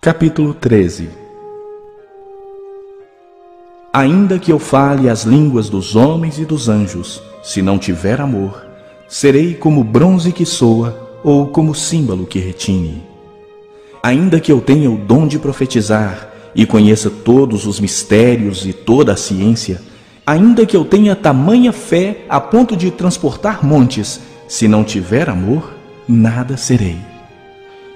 Capítulo 13. Ainda que eu fale as línguas dos homens e dos anjos, se não tiver amor, serei como bronze que soa ou como símbolo que retine. Ainda que eu tenha o dom de profetizar e conheça todos os mistérios e toda a ciência, ainda que eu tenha tamanha fé a ponto de transportar montes, se não tiver amor, nada serei.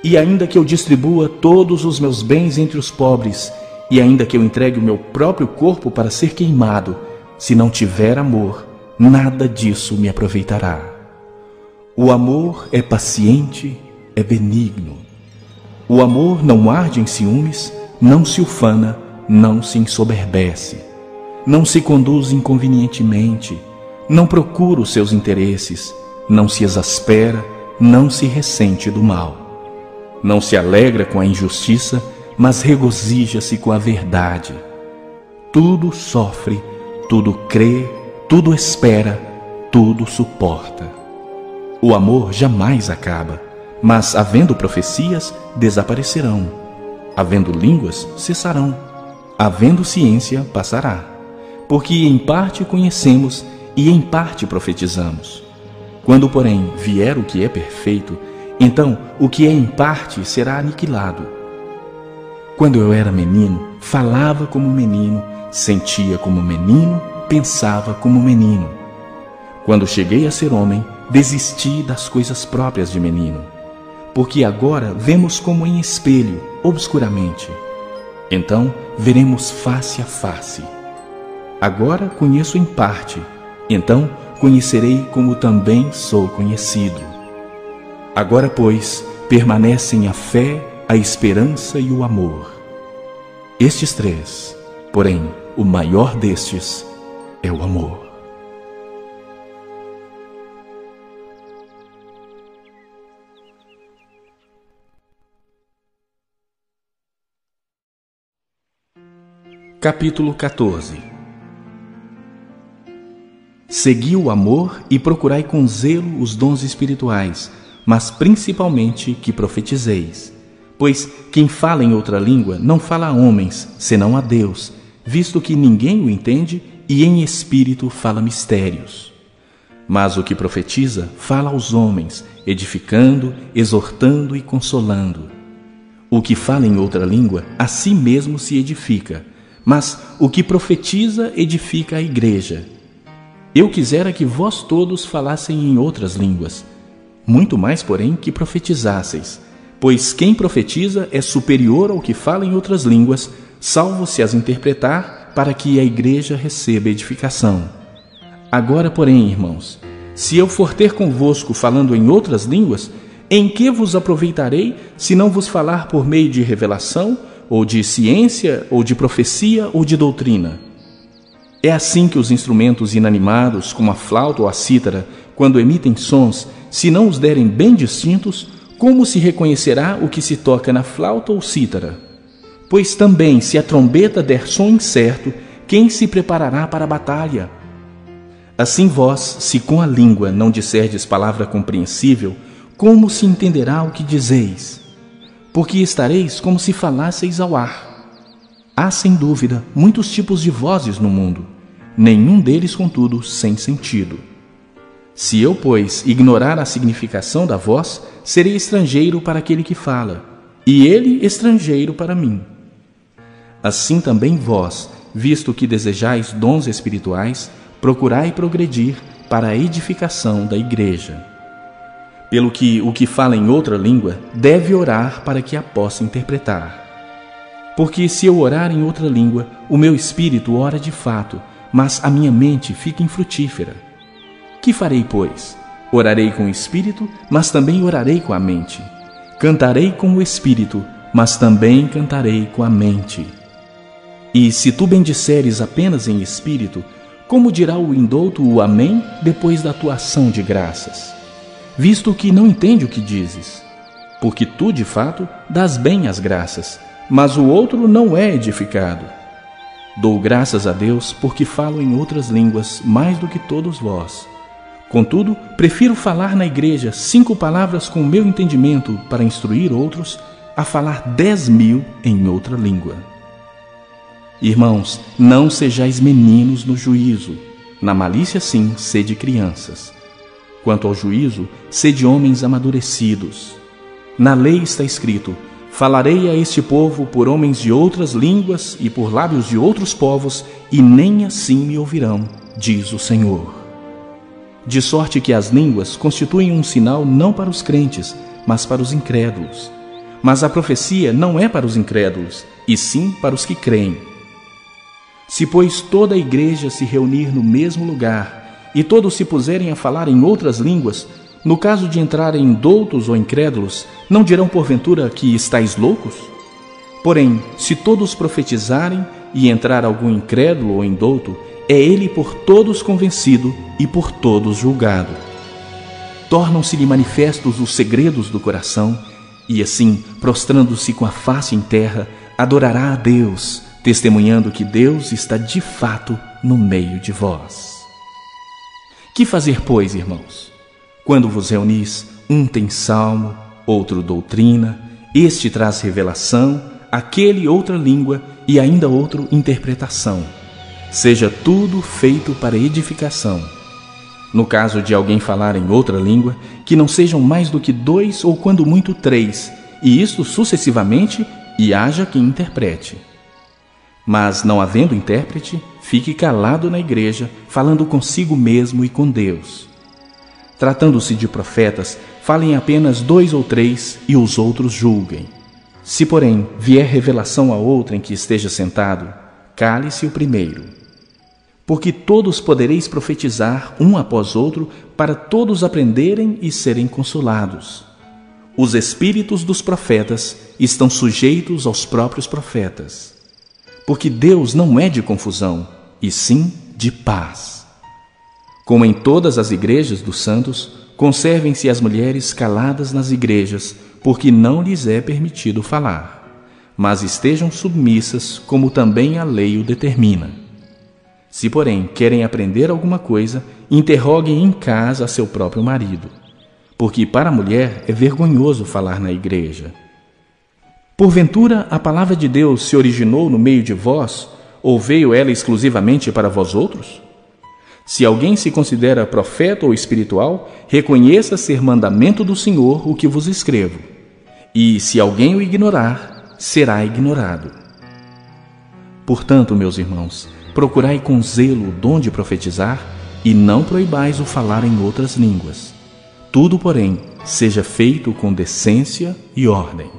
E ainda que eu distribua todos os meus bens entre os pobres, e ainda que eu entregue o meu próprio corpo para ser queimado, se não tiver amor, nada disso me aproveitará. O amor é paciente, é benigno. O amor não arde em ciúmes, não se ufana, não se ensoberbece, não se conduz inconvenientemente, não procura os seus interesses, não se exaspera, não se ressente do mal. Não se alegra com a injustiça, mas regozija-se com a verdade. Tudo sofre, tudo crê, tudo espera, tudo suporta. O amor jamais acaba, mas havendo profecias, desaparecerão. Havendo línguas, cessarão. Havendo ciência, passará. Porque em parte conhecemos e em parte profetizamos. Quando, porém, vier o que é perfeito, então o que é em parte será aniquilado. Quando eu era menino, falava como menino, sentia como menino, pensava como menino. Quando cheguei a ser homem, desisti das coisas próprias de menino. Porque agora vemos como em espelho, obscuramente. Então veremos face a face. Agora conheço em parte, então conhecerei como também sou conhecido. Agora, pois, permanecem a fé, a esperança e o amor. Estes três, porém, o maior destes é o amor. Capítulo 14. Segui o amor e procurai com zelo os dons espirituais, mas principalmente que profetizeis. Pois quem fala em outra língua não fala a homens, senão a Deus, visto que ninguém o entende, e em espírito fala mistérios. Mas o que profetiza fala aos homens, edificando, exortando e consolando. O que fala em outra língua, a si mesmo se edifica, mas o que profetiza edifica a igreja. Eu quisera que vós todos falassem em outras línguas, muito mais, porém, que profetizasseis, pois quem profetiza é superior ao que fala em outras línguas, salvo se as interpretar, para que a igreja receba edificação. Agora, porém, irmãos, se eu for ter convosco falando em outras línguas, em que vos aproveitarei, se não vos falar por meio de revelação, ou de ciência, ou de profecia, ou de doutrina? É assim que os instrumentos inanimados, como a flauta ou a cítara, quando emitem sons, se não os derem bem distintos, como se reconhecerá o que se toca na flauta ou cítara? Pois também, se a trombeta der som incerto, quem se preparará para a batalha? Assim vós, se com a língua não disserdes palavra compreensível, como se entenderá o que dizeis? Porque estareis como se falasseis ao ar. Há, sem dúvida, muitos tipos de vozes no mundo, nenhum deles, contudo, sem sentido. Se eu, pois, ignorar a significação da voz, serei estrangeiro para aquele que fala, e ele estrangeiro para mim. Assim também vós, visto que desejais dons espirituais, procurai progredir para a edificação da igreja. Pelo que o que fala em outra língua deve orar para que a possa interpretar. Porque se eu orar em outra língua, o meu espírito ora de fato, mas a minha mente fica infrutífera. Que farei, pois? Orarei com o espírito, mas também orarei com a mente. Cantarei com o espírito, mas também cantarei com a mente. E se tu bendisseres apenas em espírito, como dirá o indouto o amém depois da tua ação de graças? Visto que não entende o que dizes. Porque tu, de fato, dás bem as graças, mas o outro não é edificado. Dou graças a Deus porque falo em outras línguas mais do que todos vós. Contudo, prefiro falar na igreja 5 palavras com o meu entendimento para instruir outros, a falar 10.000 em outra língua. Irmãos, não sejais meninos no juízo, na malícia sim, sede crianças. Quanto ao juízo, sede homens amadurecidos. Na lei está escrito: falarei a este povo por homens de outras línguas e por lábios de outros povos, e nem assim me ouvirão, diz o Senhor. De sorte que as línguas constituem um sinal não para os crentes, mas para os incrédulos. Mas a profecia não é para os incrédulos, e sim para os que creem. Se, pois, toda a igreja se reunir no mesmo lugar, e todos se puserem a falar em outras línguas, no caso de entrarem doutos ou incrédulos, não dirão porventura que estáis loucos? Porém, se todos profetizarem e entrar algum incrédulo ou indouto, é ele por todos convencido e por todos julgado. Tornam-se-lhe manifestos os segredos do coração, e assim, prostrando-se com a face em terra, adorará a Deus, testemunhando que Deus está de fato no meio de vós. Que fazer, pois, irmãos? Quando vos reunis, um tem salmo, outro doutrina, este traz revelação, aquele outra língua e ainda outro interpretação. Seja tudo feito para edificação. No caso de alguém falar em outra língua, que não sejam mais do que 2 ou quando muito 3, e isto sucessivamente, e haja quem interprete. Mas, não havendo intérprete, fique calado na igreja, falando consigo mesmo e com Deus. Tratando-se de profetas, falem apenas 2 ou 3, e os outros julguem. Se, porém, vier revelação a outrem que esteja sentado, cale-se o primeiro. Porque todos podereis profetizar um após outro, para todos aprenderem e serem consolados. Os espíritos dos profetas estão sujeitos aos próprios profetas. Porque Deus não é de confusão, e sim de paz. Como em todas as igrejas dos santos, conservem-se as mulheres caladas nas igrejas, porque não lhes é permitido falar, mas estejam submissas, como também a lei o determina. Se, porém, querem aprender alguma coisa, interroguem em casa a seu próprio marido, porque para a mulher é vergonhoso falar na igreja. Porventura, a palavra de Deus se originou no meio de vós, ou veio ela exclusivamente para vós outros? Se alguém se considera profeta ou espiritual, reconheça ser mandamento do Senhor o que vos escrevo. E, se alguém o ignorar, será ignorado. Portanto, meus irmãos, procurai com zelo o dom de profetizar, e não proibais o falar em outras línguas. Tudo, porém, seja feito com decência e ordem.